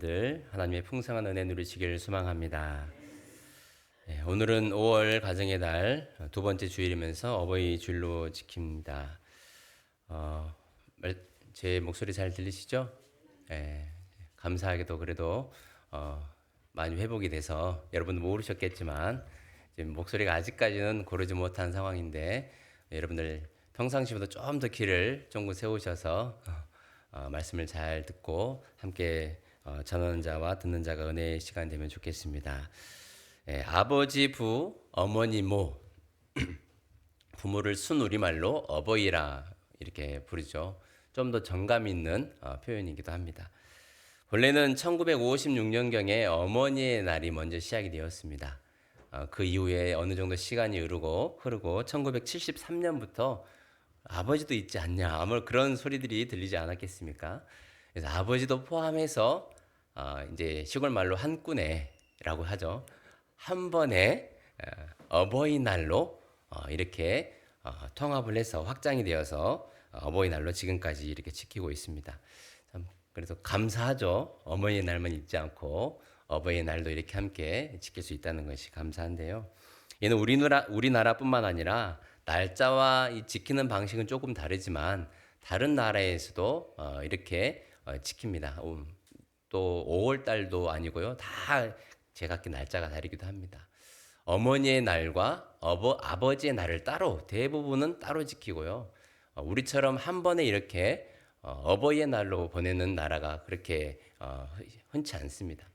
늘 하나님의 풍성한 은혜 누리시길 소망합니다. 오늘은 5월 가정의 달 두 번째 주일이면서 어버이 주일로 지킵니다. 어, 제 목소리 잘 들리시죠? 감사하게도 그래도 많이 회복이 돼서 여러분도 모르셨겠지만 지금 목소리가 아직까지는 고르지 못한 상황인데 여러분들 평상시보다 좀 더 귀를 쫑긋 세우셔서 말씀을 잘 듣고 함께 전하는 자와 듣는 자가 은혜의 시간 되면 좋겠습니다. 아버지 부 어머니 모 부모를 순우리말로 어버이라 이렇게 부르죠. 좀 더 정감 있는 표현이기도 합니다. 원래는 1956년경에 어머니의 날이 먼저 시작이 되었습니다. 그 이후에 어느 정도 시간이 흐르고 1973년부터 아버지도 있지 않냐 아무 그런 소리들이 들리지 않았겠습니까? 그래서 아버지도 포함해서 이제 시골 말로 한꾼에라고 하죠. 한 번에 어버이날로 이렇게 통합을 해서 확장이 되어서 어버이날로 지금까지 이렇게 지키고 있습니다. 참 그래서 감사하죠. 어머니날만 잊지 않고 어버이날도 이렇게 함께 지킬 수 있다는 것이 감사한데요. 얘는 우리나라뿐만 아니라 날짜와 이 지키는 방식은 조금 다르지만 다른 나라에서도 이렇게 지킵니다. 또 5월 달도 아니고요. 다 제각기 날짜가 다르기도 합니다. 어머니의 날과 아버지의 날을 따로 대부분은 따로 지키고요. 우리처럼 한 번에 이렇게 어버이의 날로 보내는 나라가 그렇게 흔치 않습니다.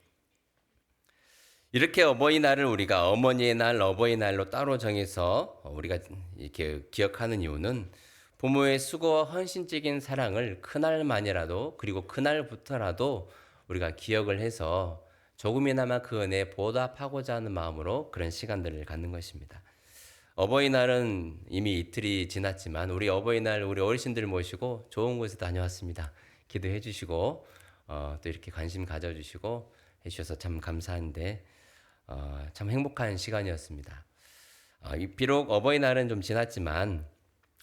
이렇게 어버이날을 우리가 어머니의 날, 어버이날로 따로 정해서 우리가 이렇게 기억하는 이유는 부모의 수고와 헌신적인 사랑을 그날만이라도 그리고 그날부터라도 우리가 기억을 해서 조금이나마 그 은혜에 보답하고자 하는 마음으로 그런 시간들을 갖는 것입니다. 어버이날은 이미 이틀이 지났지만 우리 어버이날 우리 어르신들 모시고 좋은 곳에 다녀왔습니다. 기도해 주시고 또 이렇게 관심 가져주시고 해주셔서 참 감사한데 참 행복한 시간이었습니다. 비록 어버이날은 좀 지났지만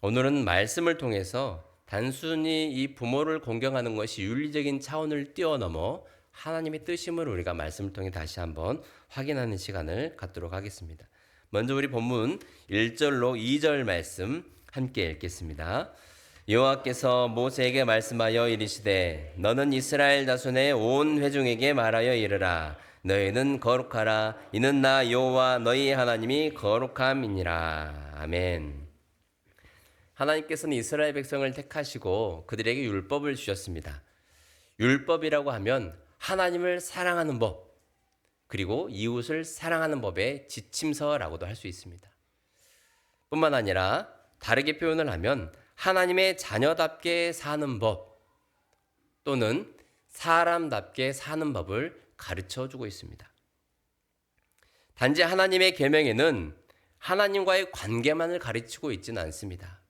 오늘은 말씀을 통해서 단순히 이 부모를 공경하는 것이 윤리적인 차원을 뛰어넘어 하나님의 뜻임을 우리가 말씀을 통해 다시 한번 확인하는 시간을 갖도록 하겠습니다. 먼저 우리 본문 1절로 2절 말씀 함께 읽겠습니다. 여호와께서 모세에게 말씀하여 이르시되 너는 이스라엘 자손의 온 회중에게 말하여 이르라. 너희는 거룩하라. 이는 나 여호와 너희 하나님이 거룩함이니라. 아멘. 하나님께서는 이스라엘 백성을 택하시고 그들에게 율법을 주셨습니다. 율법이라고 하면 하나님을 사랑하는 법, 그리고 이웃을 사랑하는 법의 지침서라고도 할 수 있습니다. 뿐만 아니라 다르게 표현을 하면 하나님의 자녀답게 사는 법 또는 사람답게 사는 법을 가르쳐 주고 있습니다. 단지 하나님의 계명에는 하나님과의 관계만을 가르치고 있지는 않습니다.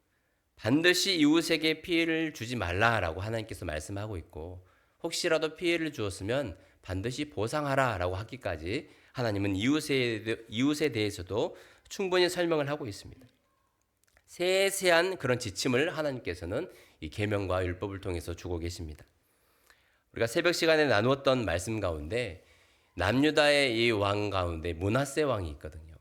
반드시 이웃에게 피해를 주지 말라라고 하나님께서 말씀하고 있고 혹시라도 피해를 주었으면 반드시 보상하라라고 하기까지 하나님은 이웃에 대해서도 충분히 설명을 하고 있습니다. 세세한 그런 지침을 하나님께서는 이 계명과 율법을 통해서 주고 계십니다. 우리가 새벽 시간에 나누었던 말씀 가운데 남유다의 이 왕 가운데 므낫세 왕이 있거든요.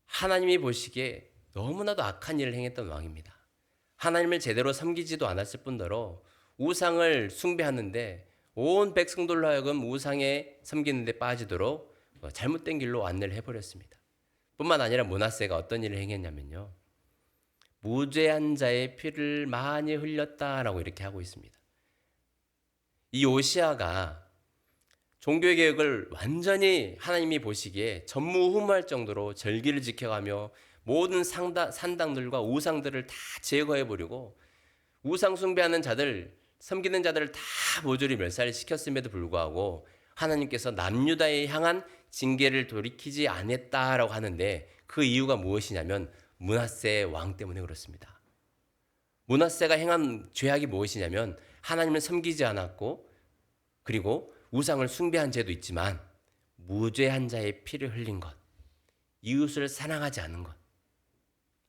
하나님이 보시기에 너무나도 악한 일을 행했던 왕입니다. 하나님을 제대로 섬기지도 않았을 뿐더러 우상을 숭배하는데 온 백성들로 하여금 우상에 섬기는 데 빠지도록 잘못된 길로 안내를 해버렸습니다. 뿐만 아니라 므낫세가 어떤 일을 행했냐면요. 무죄한 자의 피를 많이 흘렸다라고 이렇게 하고 있습니다. 이 요시야가 종교개혁을 완전히 하나님이 보시기에 전무후무할 정도로 절기를 지켜가며 모든 산당들과 우상들을 다 제거해버리고 우상 숭배하는 자들, 섬기는 자들을 다 모조리 멸살시켰음에도 불구하고 하나님께서 남유다에 향한 징계를 돌이키지 않았다라고 하는데 그 이유가 무엇이냐면 므낫세 왕 때문에 그렇습니다. 므낫세가 행한 죄악이 무엇이냐면 하나님을 섬기지 않았고 그리고 우상을 숭배한 죄도 있지만 무죄한 자의 피를 흘린 것, 이웃을 사랑하지 않는 것,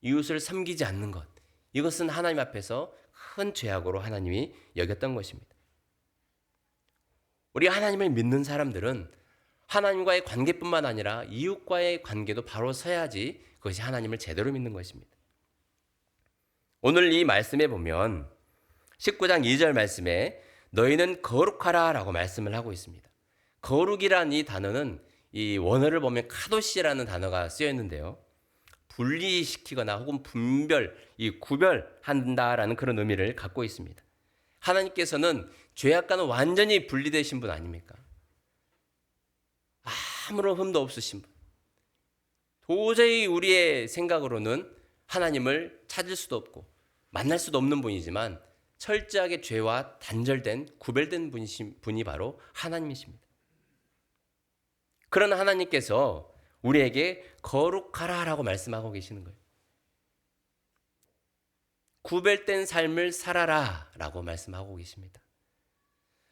이웃을 섬기지 않는 것, 이것은 하나님 앞에서 큰 죄악으로 하나님이 여겼던 것입니다. 우리 하나님을 믿는 사람들은 하나님과의 관계뿐만 아니라 이웃과의 관계도 바로 서야지 그것이 하나님을 제대로 믿는 것입니다. 오늘 이 말씀에 보면 19장 2절 말씀에 너희는 거룩하라 라고 말씀을 하고 있습니다. 거룩이란 이 단어는 이 원어를 보면 카도시라는 단어가 쓰여 있는데요. 분리시키거나 혹은 분별, 이 구별한다라는 그런 의미를 갖고 있습니다. 하나님께서는 죄악과는 완전히 분리되신 분 아닙니까? 아무런 흠도 없으신 분. 도저히 우리의 생각으로는 하나님을 찾을 수도 없고 만날 수도 없는 분이지만 철저하게 죄와 단절된 구별된 분이 바로 하나님이십니다. 그런 하나님께서 우리에게 거룩하라라고 말씀하고 계시는 거예요. 구별된 삶을 살아라라고 말씀하고 계십니다.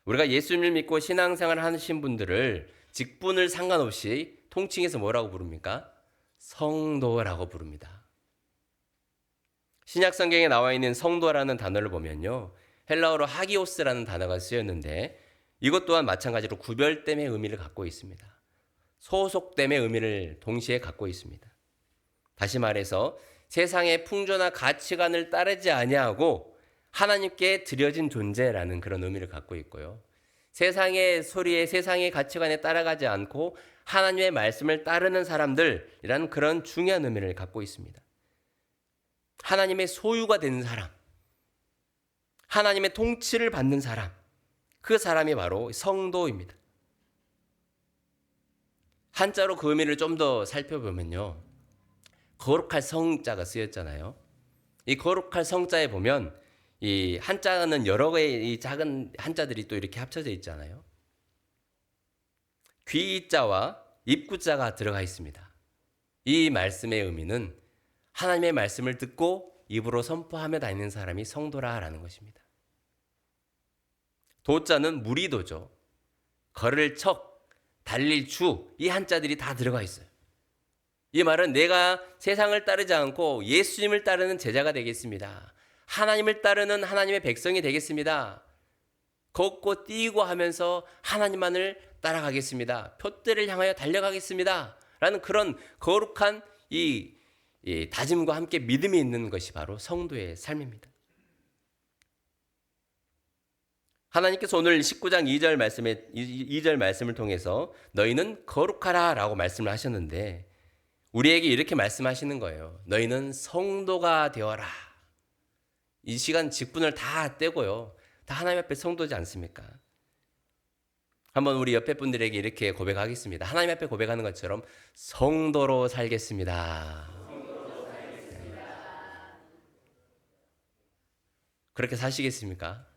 우리가 예수님을 믿고 신앙생활을 하신 분들을 직분을 상관없이 통칭해서 뭐라고 부릅니까? 성도라고 부릅니다. 신약 성경에 나와 있는 성도라는 단어를 보면요, 헬라어로 하기오스라는 단어가 쓰였는데 이것 또한 마찬가지로 구별됨의 의미를 갖고 있습니다. 소속됨의 의미를 동시에 갖고 있습니다. 다시 말해서 세상의 풍조나 가치관을 따르지 아니하고 하나님께 드려진 존재라는 그런 의미를 갖고 있고요. 세상의 소리에 세상의 가치관에 따라가지 않고 하나님의 말씀을 따르는 사람들이라는 그런 중요한 의미를 갖고 있습니다. 하나님의 소유가 된 사람, 하나님의 통치를 받는 사람, 그 사람이 바로 성도입니다. 한자로 그 의미를 좀 더 살펴보면요, 거룩할 성자가 쓰였잖아요. 이 거룩할 성자에 보면 이 한자는 여러 개의 이 작은 한자들이 또 이렇게 합쳐져 있잖아요. 귀자와 입구자가 들어가 있습니다. 이 말씀의 의미는 하나님의 말씀을 듣고 입으로 선포하며 다니는 사람이 성도라라는 것입니다. 도자는 무리도죠. 걸을 척, 달릴 주, 이 한자들이 다 들어가 있어요. 이 말은 내가 세상을 따르지 않고 예수님을 따르는 제자가 되겠습니다. 하나님을 따르는 하나님의 백성이 되겠습니다. 걷고 뛰고 하면서 하나님만을 따라가겠습니다. 표대를 향하여 달려가겠습니다. 라는 그런 거룩한 이 다짐과 함께 믿음이 있는 것이 바로 성도의 삶입니다. 하나님께서 오늘 19장 2절 말씀을 통해서 너희는 거룩하라 라고 말씀을 하셨는데 우리에게 이렇게 말씀하시는 거예요. 너희는 성도가 되어라. 이 시간 직분을 다 떼고요. 다 하나님 앞에 성도지 않습니까? 한번 우리 옆에 분들에게 이렇게 고백하겠습니다. 하나님 앞에 고백하는 것처럼 성도로 살겠습니다. 그렇게 사시겠습니까?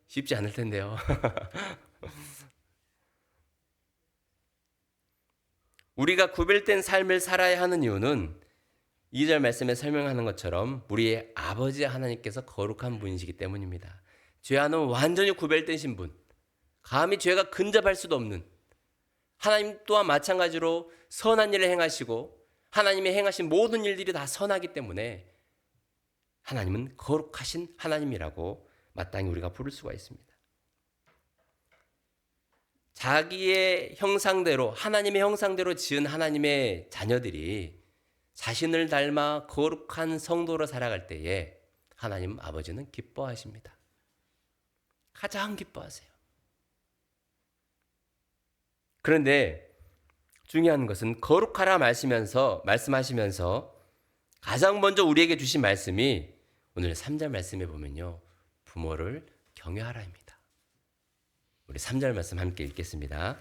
쉽지 않을 텐데요. 우리가 구별된 삶을 살아야 하는 이유는 2절 말씀에 설명하는 것처럼 우리의 아버지 하나님께서 거룩한 분이시기 때문입니다. 죄와는 완전히 구별되신 분, 감히 죄가 근접할 수도 없는 하나님 또한 마찬가지로 선한 일을 행하시고 하나님이 행하신 모든 일들이 다 선하기 때문에 하나님은 거룩하신 하나님이라고 마땅히 우리가 부를 수가 있습니다. 자기의 형상대로 하나님의 형상대로 지은 하나님의 자녀들이 자신을 닮아 거룩한 성도로 살아갈 때에 하나님 아버지는 기뻐하십니다. 가장 기뻐하세요. 그런데 중요한 것은 거룩하라 말씀하시면서 가장 먼저 우리에게 주신 말씀이 오늘 3절 말씀에 보면요, 부모를 경외하라입니다. 우리 3절 말씀 함께 읽겠습니다.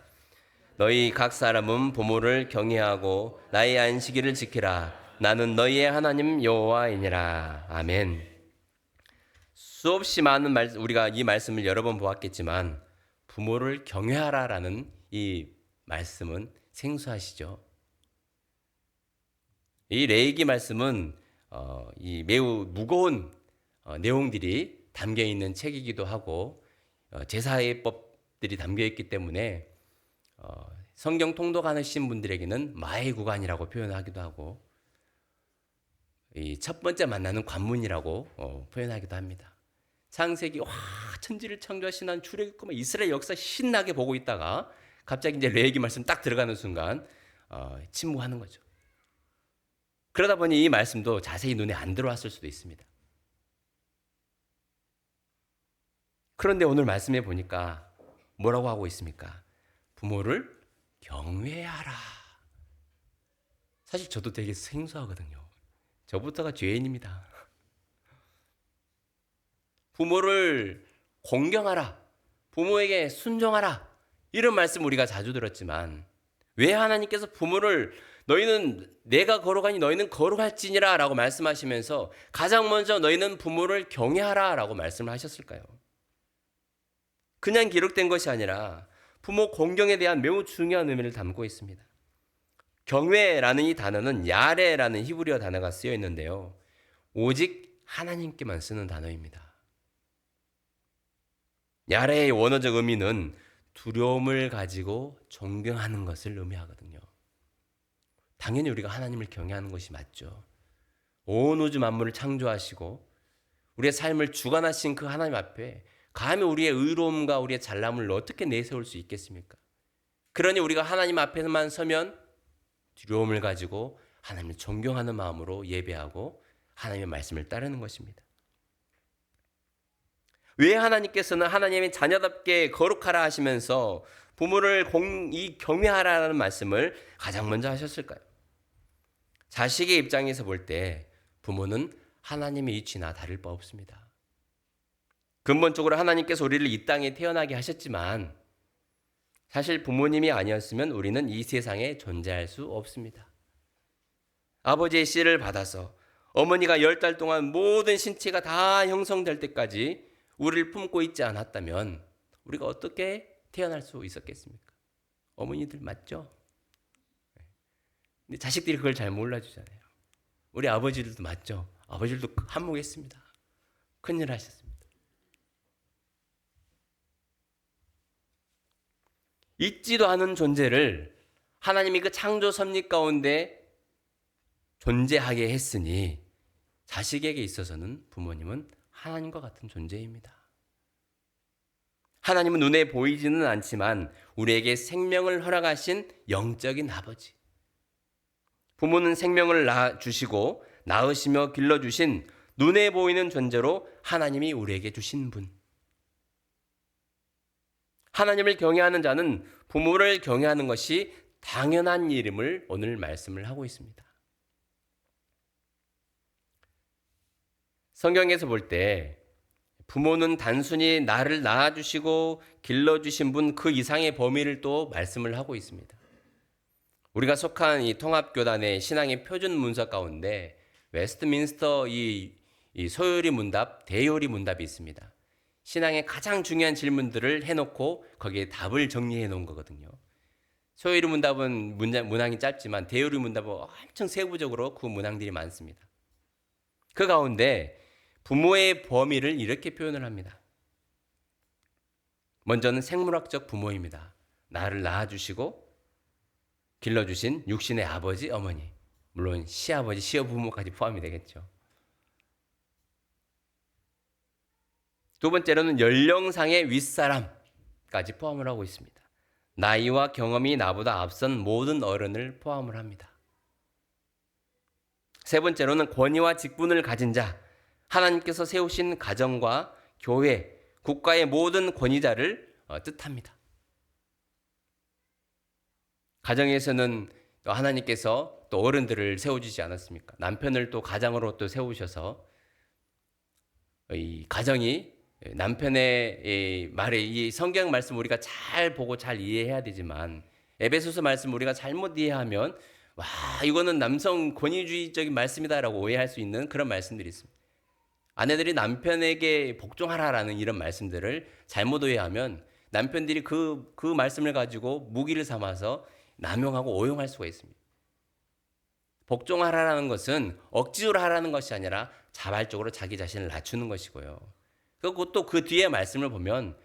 너희 각 사람은 부모를 경외하고 나의 안식일을 지키라. 나는 너희의 하나님 여호와이니라. 아멘. 수없이 많은 우리가 이 말씀을 여러 번 보았겠지만 부모를 경외하라라는 이 말씀은 생소하시죠? 이 레위기 말씀은 이 매우 무거운 내용들이 담겨 있는 책이기도 하고 제사의법들이 담겨 있기 때문에 성경 통독하신 분들에게는 마의 구간이라고 표현하기도 하고 이 첫 번째 만나는 관문이라고 표현하기도 합니다. 창세기 와 천지를 창조하신 한 출애굽과 이스라엘 역사 신나게 보고 있다가 갑자기 이제 레위기 말씀 딱 들어가는 순간 침묵하는 거죠. 그러다 보니 이 말씀도 자세히 눈에 안 들어왔을 수도 있습니다. 그런데 오늘 말씀해 보니까 뭐라고 하고 있습니까? 부모를 경외하라. 사실 저도 되게 생소하거든요. 저부터가 죄인입니다. 부모를 공경하라. 부모에게 순종하라. 이런 말씀 우리가 자주 들었지만 왜 하나님께서 부모를 너희는 내가 거룩하니 너희는 거룩할지니라 라고 말씀하시면서 가장 먼저 너희는 부모를 경외하라 라고 말씀을 하셨을까요? 그냥 기록된 것이 아니라 부모 공경에 대한 매우 중요한 의미를 담고 있습니다. 경외라는 이 단어는 야레라는 히브리어 단어가 쓰여 있는데요. 오직 하나님께만 쓰는 단어입니다. 야레의 원어적 의미는 두려움을 가지고 존경하는 것을 의미하거든요. 당연히 우리가 하나님을 경외하는 것이 맞죠. 온 우주 만물을 창조하시고 우리의 삶을 주관하신 그 하나님 앞에 감히 우리의 의로움과 우리의 잘남을 어떻게 내세울 수 있겠습니까? 그러니 우리가 하나님 앞에만 서면 두려움을 가지고 하나님을 존경하는 마음으로 예배하고 하나님의 말씀을 따르는 것입니다. 왜 하나님께서는 하나님의 자녀답게 거룩하라 하시면서 부모를 경외하라는 말씀을 가장 먼저 하셨을까요? 자식의 입장에서 볼 때 부모는 하나님의 이치나 다를 바 없습니다. 근본적으로 하나님께서 우리를 이 땅에 태어나게 하셨지만 사실 부모님이 아니었으면 우리는 이 세상에 존재할 수 없습니다. 아버지의 씨를 받아서 어머니가 10달 동안 모든 신체가 다 형성될 때까지 우리를 품고 있지 않았다면 우리가 어떻게 태어날 수 있었겠습니까? 어머니들 맞죠? 근데 자식들이 그걸 잘 몰라주잖아요. 우리 아버지들도 맞죠? 아버지들도 한몫했습니다. 큰일 하셨습니다. 있지도 않은 존재를 하나님이 그 창조 섭리 가운데 존재하게 했으니 자식에게 있어서는 부모님은 하나님과 같은 존재입니다. 하나님은 눈에 보이지는 않지만 우리에게 생명을 허락하신 영적인 아버지. 부모는 생명을 주시고 낳으시며 길러주신 눈에 보이는 존재로 하나님이 우리에게 주신 분. 하나님을 경외하는 자는 부모를 경외하는 것이 당연한 일임을 오늘 말씀을 하고 있습니다. 성경에서 볼 때 부모는 단순히 나를 낳아주시고 길러주신 분 그 이상의 범위를 또 말씀을 하고 있습니다. 우리가 속한 이 통합교단의 신앙의 표준 문서 가운데 웨스트민스터 이 소요리 문답, 대요리 문답이 있습니다. 신앙의 가장 중요한 질문들을 해놓고 거기에 답을 정리해 놓은 거거든요. 소요리 문답은 문항이 짧지만 대요리 문답은 엄청 세부적으로 그 문항들이 많습니다. 그 가운데 부모의 범위를 이렇게 표현을 합니다. 먼저는 생물학적 부모입니다. 나를 낳아주시고 길러주신 육신의 아버지, 어머니, 물론 시아버지, 시어부모까지 포함이 되겠죠. 두 번째로는 연령상의 윗사람까지 포함을 하고 있습니다. 나이와 경험이 나보다 앞선 모든 어른을 포함을 합니다. 세 번째로는 권위와 직분을 가진 자, 하나님께서 세우신 가정과 교회, 국가의 모든 권위자를 뜻합니다. 가정에서는 하나님께서 또 어른들을 세워주지 않았습니까? 남편을 또 가장으로 또 세우셔서 이 가정이 남편의 말에 이 성경 말씀 우리가 잘 보고 잘 이해해야 되지만 에베소서 말씀 우리가 잘못 이해하면 와 이거는 남성 권위주의적인 말씀이다라고 오해할 수 있는 그런 말씀들이 있습니다. 아내들이 남편에게 복종하라라는 이런 말씀들을 잘못 오해하면 남편들이 그 말씀을 가지고 무기를 삼아서 남용하고 오용할 수가 있습니다. 복종하라는 것은 억지로 하라는 것이 아니라 자발적으로 자기 자신을 낮추는 것이고요. 그리고 또 그 뒤에 말씀을 보면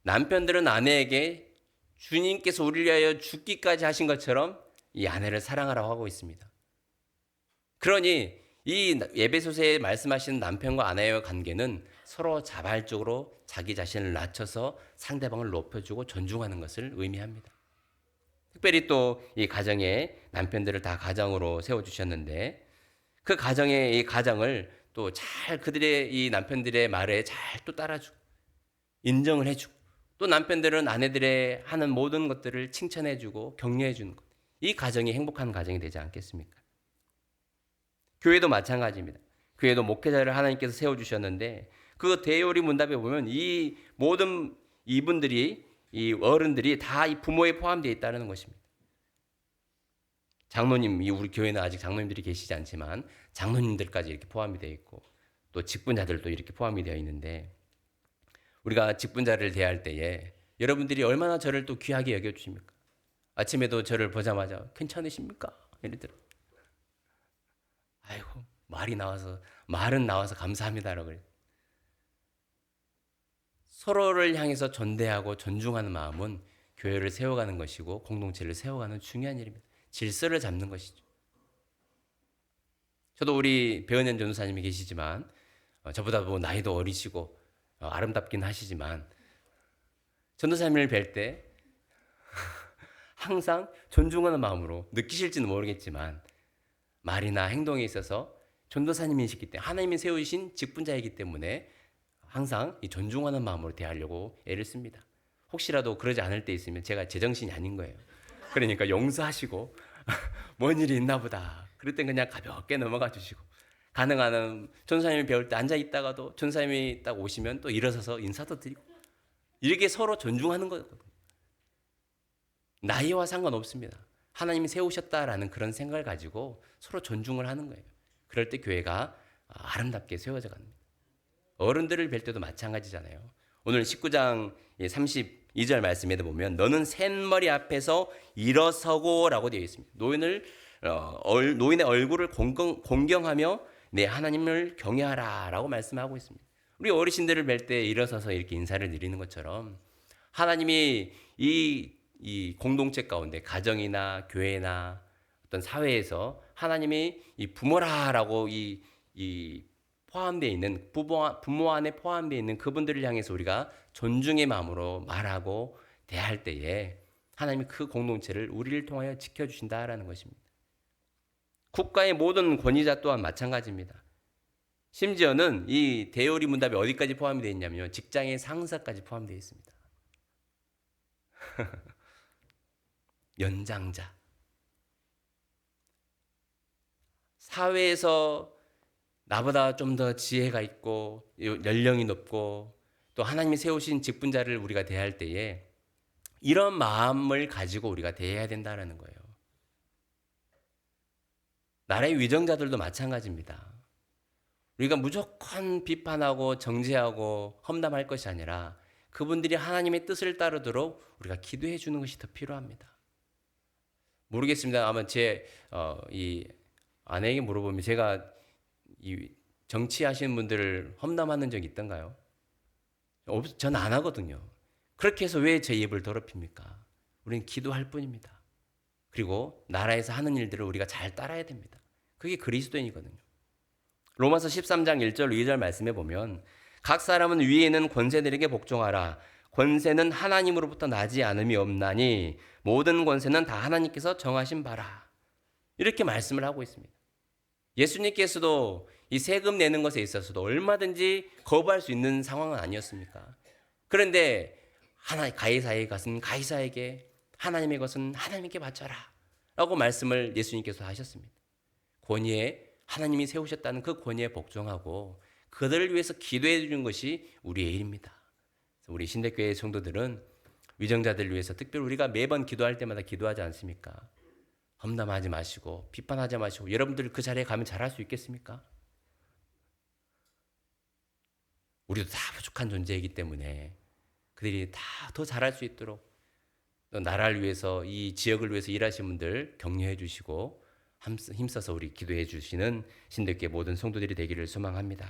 남편들은 아내에게 주님께서 우리를 위하여 죽기까지 하신 것처럼 이 아내를 사랑하라고 하고 있습니다. 그러니 이 에베소서에 말씀하시는 남편과 아내의 관계는 서로 자발적으로 자기 자신을 낮춰서 상대방을 높여주고 존중하는 것을 의미합니다. 특별히 또 이 가정에 남편들을 다 가정으로 세워주셨는데 그 가정의 이 가정을 또 잘 그들의 이 남편들의 말에 잘 또 따라주고 인정을 해주고 또 남편들은 아내들의 하는 모든 것들을 칭찬해주고 격려해주는 것. 이 가정이 행복한 가정이 되지 않겠습니까? 교회도 마찬가지입니다. 교회도 목회자를 하나님께서 세워주셨는데 그 대요리 문답에 보면 이 모든 이분들이 이 어른들이 다 이 부모에 포함되어 있다는 것입니다. 장로님, 우리 교회는 아직 장로님들이 계시지 않지만 장로님들까지 이렇게 포함이 되어 있고 또 직분자들도 이렇게 포함이 되어 있는데 우리가 직분자를 대할 때에 여러분들이 얼마나 저를 또 귀하게 여겨주십니까? 아침에도 저를 보자마자 괜찮으십니까? 이러더라고요. 아이고 말은 나와서 감사합니다라고 그래요. 서로를 향해서 존대하고 존중하는 마음은 교회를 세워가는 것이고 공동체를 세워가는 중요한 일입니다. 질서를 잡는 것이죠. 저도 우리 배은현 전도사님이 계시지만 저보다 뭐 나이도 어리시고 아름답긴 하시지만 전도사님을 뵐 때 항상 존중하는 마음으로 느끼실지는 모르겠지만 말이나 행동에 있어서 전도사님이시기 때문에 하나님이 세우신 직분자이기 때문에 항상 이 존중하는 마음으로 대하려고 애를 씁니다. 혹시라도 그러지 않을 때 있으면 제가 제정신이 아닌 거예요. 그러니까 용서하시고 뭔 일이 있나 보다. 그럴 땐 그냥 가볍게 넘어가 주시고 가능한 전도사님이 배울 때 앉아 있다가도 전도사님이 딱 오시면 또 일어서서 인사도 드리고 이렇게 서로 존중하는 거거든요. 나이와 상관없습니다. 하나님이 세우셨다라는 그런 생각을 가지고 서로 존중을 하는 거예요. 그럴 때 교회가 아름답게 세워져 갑니다. 어른들을 뵐 때도 마찬가지잖아요. 오늘 19장 32절 말씀에도 보면 너는 샌머리 앞에서 일어서고 라고 되어 있습니다. 노인의 얼굴을 공경하며 내 하나님을 경외하라 라고 말씀하고 있습니다. 우리 어르신들을 뵐 때 일어서서 이렇게 인사를 드리는 것처럼 하나님이 이 공동체 가운데 가정이나 교회나 어떤 사회에서 하나님이 이 부모라라고 이 포함되어 있는 부모 안에 포함되어 있는 그분들을 향해서 우리가 존중의 마음으로 말하고 대할 때에 하나님이 그 공동체를 우리를 통하여 지켜주신다라는 것입니다. 국가의 모든 권위자 또한 마찬가지입니다. 심지어는 이 대요리 문답이 어디까지 포함이 되어 있냐면요. 직장의 상사까지 포함되어 있습니다. 연장자. 사회에서 나보다 좀 더 지혜가 있고 연령이 높고 또 하나님이 세우신 직분자를 우리가 대할 때에 이런 마음을 가지고 우리가 대해야 된다는 거예요. 나라의 위정자들도 마찬가지입니다. 우리가 무조건 비판하고 정죄하고 험담할 것이 아니라 그분들이 하나님의 뜻을 따르도록 우리가 기도해 주는 것이 더 필요합니다. 모르겠습니다. 아마 이 아내에게 물어보면 제가 이 정치하시는 분들을 험담하는 적이 있던가요? 전 안 하거든요. 그렇게 해서 왜 제 입을 더럽힙니까? 우리는 기도할 뿐입니다. 그리고 나라에서 하는 일들을 우리가 잘 따라야 됩니다. 그게 그리스도인이거든요. 로마서 13장 1절 2절 말씀에 보면 각 사람은 위에 있는 권세들에게 복종하라. 권세는 하나님으로부터 나지 않음이 없나니 모든 권세는 다 하나님께서 정하신 바라. 이렇게 말씀을 하고 있습니다. 예수님께서도 이 세금 내는 것에 있어서도 얼마든지 거부할 수 있는 상황은 아니었습니까? 그런데 가이사의 것은 가이사에게 하나님의 것은 하나님께 바쳐라 라고 말씀을 예수님께서 하셨습니다. 권위에 하나님이 세우셨다는 그 권위에 복종하고 그들을 위해서 기도해 주는 것이 우리의 일입니다. 우리 신대교회 성도들은 위정자들을 위해서 특별히 우리가 매번 기도할 때마다 기도하지 않습니까? 험담하지 마시고 비판하지 마시고 여러분들 그 자리에 가면 잘할 수 있겠습니까? 우리도 다 부족한 존재이기 때문에 그들이 다 더 잘할 수 있도록 또 나라를 위해서 이 지역을 위해서 일하시는 분들 격려해 주시고 힘써서 우리 기도해 주시는 신대교회 모든 성도들이 되기를 소망합니다.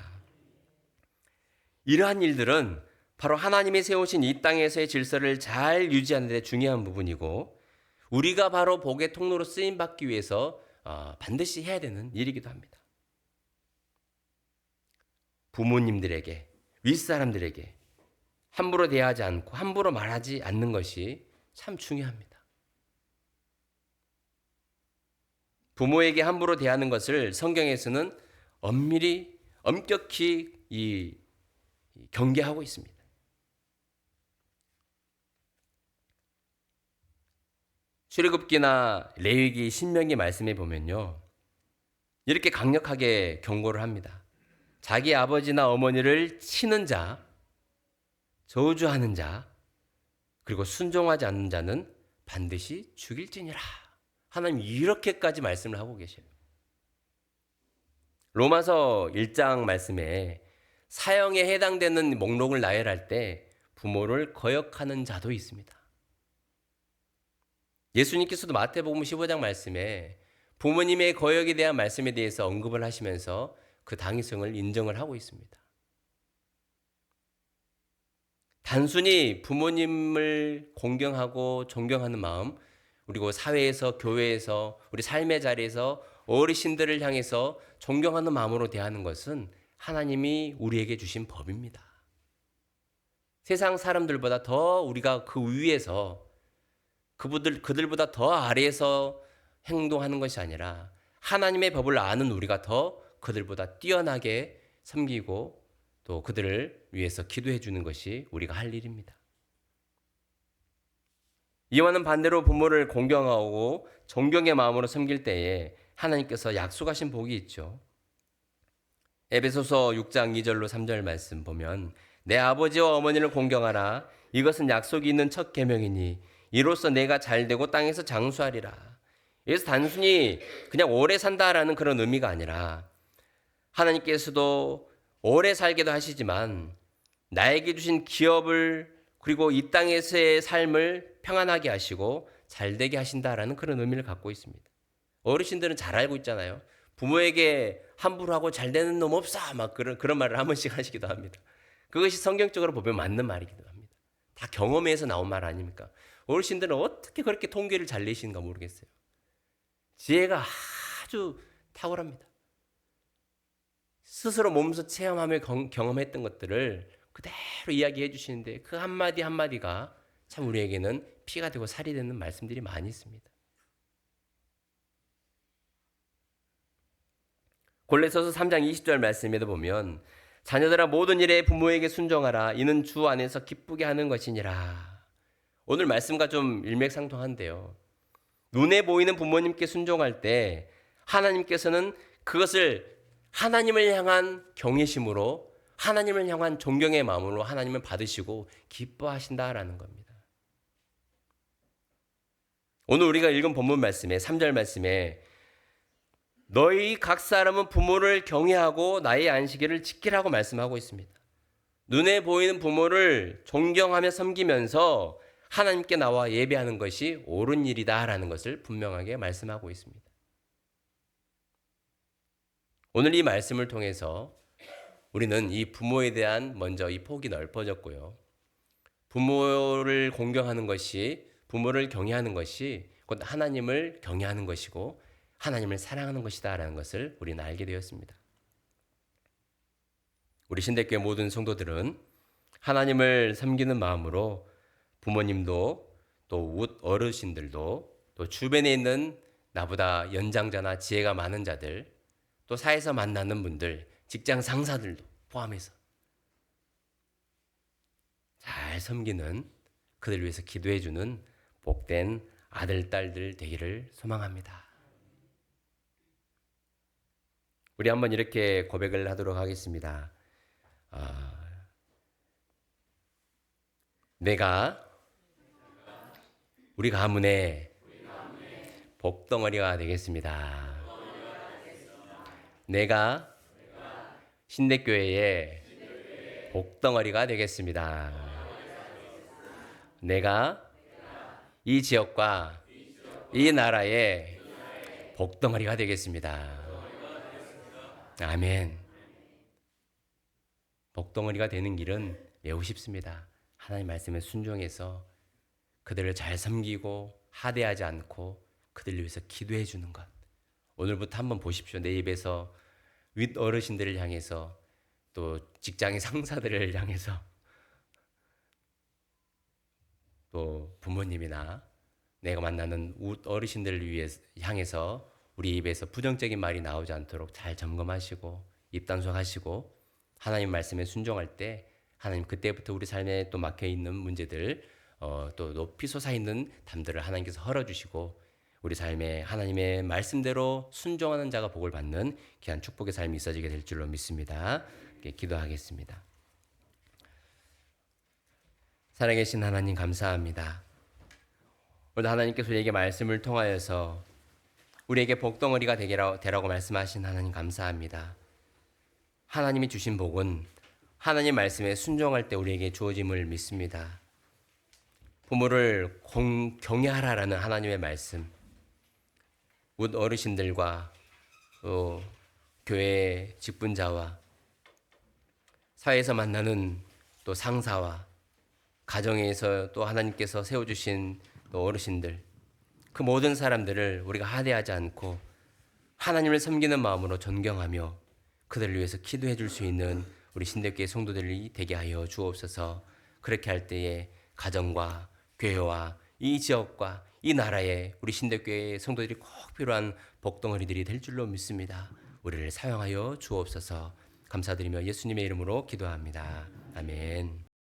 이러한 일들은 바로 하나님이 세우신 이 땅에서의 질서를 잘 유지하는 데 중요한 부분이고 우리가 바로 복의 통로로 쓰임받기 위해서 반드시 해야 되는 일이기도 합니다. 부모님들에게, 윗사람들에게 함부로 대하지 않고 함부로 말하지 않는 것이 참 중요합니다. 부모에게 함부로 대하는 것을 성경에서는 엄밀히 엄격히 경계하고 있습니다. 출애굽기나 레위기, 신명기 말씀에 보면요, 이렇게 강력하게 경고를 합니다. 자기 아버지나 어머니를 치는 자, 저주하는 자, 그리고 순종하지 않는 자는 반드시 죽일지니라. 하나님 이렇게까지 말씀을 하고 계셔요. 로마서 1장 말씀에 사형에 해당되는 목록을 나열할 때 부모를 거역하는 자도 있습니다. 예수님께서도 마태복음 15장 말씀에 부모님의 거역에 대한 말씀에 대해서 언급을 하시면서 그 당위성을 인정을 하고 있습니다. 단순히 부모님을 공경하고 존경하는 마음, 그리고 사회에서, 교회에서, 우리 삶의 자리에서 어르신들을 향해서 존경하는 마음으로 대하는 것은 하나님이 우리에게 주신 법입니다. 세상 사람들보다 더 우리가 그 위에서 그들보다 더 아래에서 행동하는 것이 아니라 하나님의 법을 아는 우리가 더 그들보다 뛰어나게 섬기고 또 그들을 위해서 기도해 주는 것이 우리가 할 일입니다. 이와는 반대로 부모를 공경하고 존경의 마음으로 섬길 때에 하나님께서 약속하신 복이 있죠. 에베소서 6장 2절로 3절 말씀 보면 내 아버지와 어머니를 공경하라. 이것은 약속이 있는 첫 계명이니 이로써 내가 잘되고 땅에서 장수하리라. 그래서 단순히 그냥 오래 산다라는 그런 의미가 아니라 하나님께서도 오래 살게도 하시지만 나에게 주신 기업을 그리고 이 땅에서의 삶을 평안하게 하시고 잘되게 하신다라는 그런 의미를 갖고 있습니다. 어르신들은 잘 알고 있잖아요. 부모에게 함부로 하고 잘되는 놈 없어 막 그런 말을 한 번씩 하시기도 합니다. 그것이 성경적으로 보면 맞는 말이기도 합니다. 다 경험에서 나온 말 아닙니까? 어르신들은 어떻게 그렇게 통계를 잘 내시는가 모르겠어요. 지혜가 아주 탁월합니다. 스스로 몸소 체험하며 경험했던 것들을 그대로 이야기해 주시는데 그 한마디 한마디가 참 우리에게는 피가 되고 살이 되는 말씀들이 많이 있습니다. 골로새서 3장 20절 말씀에도 보면 자녀들아 모든 일에 부모에게 순종하라. 이는 주 안에서 기쁘게 하는 것이니라. 오늘 말씀과 좀 일맥상통한데요. 눈에 보이는 부모님께 순종할 때 하나님께서는 그것을 하나님을 향한 경외심으로 하나님을 향한 존경의 마음으로 하나님을 받으시고 기뻐하신다라는 겁니다. 오늘 우리가 읽은 본문 말씀에 3절 말씀에 너희 각 사람은 부모를 경외하고 나의 안식일을 지키라고 말씀하고 있습니다. 눈에 보이는 부모를 존경하며 섬기면서 하나님께 나와 예배하는 것이 옳은 일이다라는 것을 분명하게 말씀하고 있습니다. 오늘 이 말씀을 통해서 우리는 이 부모에 대한 먼저 이 폭이 넓어졌고요. 부모를 공경하는 것이, 부모를 경외하는 것이 곧 하나님을 경외하는 것이고 하나님을 사랑하는 것이다라는 것을 우리는 알게 되었습니다. 우리 신대교회 모든 성도들은 하나님을 섬기는 마음으로 부모님도 또 웃 어르신들도 또 주변에 있는 나보다 연장자나 지혜가 많은 자들 또 사회에서 만나는 분들 직장 상사들도 포함해서 잘 섬기는 그들 위해서 기도해 주는 복된 아들, 딸들 되기를 소망합니다. 우리 한번 이렇게 고백을 하도록 하겠습니다. 내가 우리 가문의 복덩어리가 되겠습니다. 내가 신대교회의 복덩어리가 되겠습니다. 내가 이 지역과 이 나라의 복덩어리가 되겠습니다. 아멘. 복덩어리가 되는 길은 매우 쉽습니다. 하나님 말씀에 순종해서 그들을 잘 섬기고 하대하지 않고 그들을 위해서 기도해 주는 것. 오늘부터 한번 보십시오. 내 입에서 윗 어르신들을 향해서 또 직장의 상사들을 향해서 또 부모님이나 내가 만나는 어르신들을 향해서 우리 입에서 부정적인 말이 나오지 않도록 잘 점검하시고 입단속하시고 하나님 말씀에 순종할 때 하나님 그때부터 우리 삶에 또 막혀 있는 문제들 또 높이 솟아 있는 담들을 하나님께서 헐어주시고 우리 삶에 하나님의 말씀대로 순종하는 자가 복을 받는 귀한 축복의 삶이 있어지게 될 줄로 믿습니다. 기도하겠습니다. 살아계신 하나님 감사합니다. 오늘 하나님께서 우리에게 말씀을 통하여서 우리에게 복덩어리가 되라고 말씀하신 하나님 감사합니다. 하나님이 주신 복은 하나님 말씀에 순종할 때 우리에게 주어짐을 믿습니다. 부모를 경외하라라는 하나님의 말씀, 묻 어르신들과 또 교회 직분자와 사회에서 만나는 또 상사와 가정에서 또 하나님께서 세워주신 또 어르신들, 그 모든 사람들을 우리가 하대하지 않고 하나님을 섬기는 마음으로 존경하며 그들을 위해서 기도해 줄 수 있는 우리 신대교회 성도들이 되게 하여 주옵소서. 그렇게 할 때에 가정과 교회와 이 지역과 이 나라에 우리 신대교회 성도들이 꼭 필요한 복덩어리들이 될 줄로 믿습니다. 우리를 사용하여 주옵소서. 감사드리며 예수님의 이름으로 기도합니다. 아멘.